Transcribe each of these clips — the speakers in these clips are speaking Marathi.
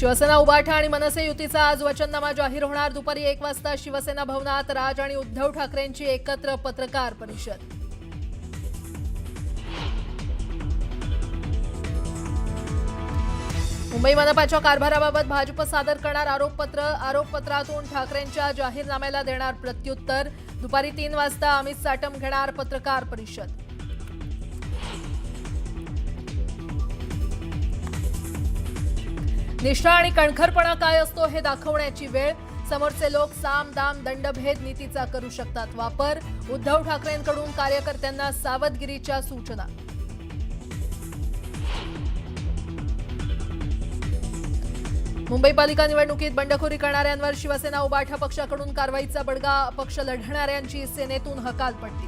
शिवसेना उभाठा आणि मनसे युतीचा आज वचननामा जाहीर होणार। दुपारी 1 वाजता शिवसेना भवनात राज आणि उद्धव ठाकरेंची एकत्र पत्रकार परिषद। मुंबई मनपाच्या कारभाराबाबत भाजप सादर करणार आरोपपत्र। आरोपपत्रातून ठाकरेंच्या जाहीरनाम्याला देणार प्रत्युत्तर। दुपारी 3 वाजता अमित साटम घेणार पत्रकार परिषद। निष्ठा आणि कणखरपणा काय असतो हे दाखवण्याची वेळ। समोरचे लोक साम दाम दंडभेद नीतीचा करू शकतात वापर। उद्धव ठाकरेंकडून कार्यकर्त्यांना सावधगिरीच्या सूचना। मुंबई पालिका निवडणुकीत बंडखोरी करणाऱ्यांवर शिवसेना उभाठा पक्षाकडून कारवाईचा बडगा। अपक्ष लढणाऱ्यांची सेनेतून हकालपट्टी।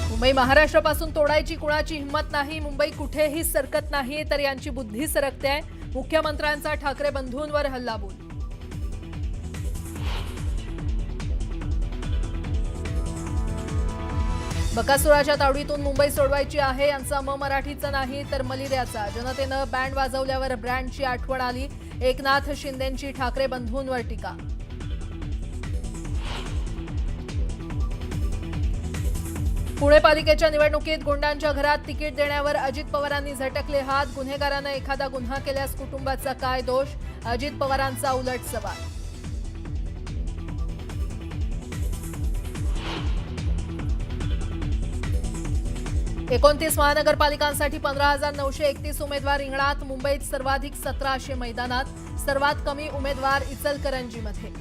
मुंबई महाराष्ट्रापासून तोडायची कुणाची हिंमत नाही। मुंबई कुठेही सरकत नाही तर यांची बुद्धी सरकते। मुख्यमंत्र्यांचा ठाकरे बंधूंवर हल्लाबोल। बकासुराच्या तावडीतून मुंबई सोडवायची आहे। यांचा मराठीचा नाही तर मलिद्याचा। जनतेनं बँड वाजवल्यावर ब्रँडची आठवण आली। एकनाथ शिंदेंची ठाकरे बंधूंवर टीका। पुणे पालिकेच्या निवडणुकीत गुंडांच्या घरात तिकीट देण्यावर अजित पवारांनी झटकले हात। गुन्हेगारानं एखादा गुन्हा केल्यास कुटुंबाचा काय दोष? अजित पवारांचा उलट सवाल। एकोणतीस महानगरपालिकांसाठी 15,931 उमेदवार रिंगणात। मुंबईत सर्वाधिक 1700 मैदानात। सर्वात कमी उमेदवार इचलकरंजीमध्ये।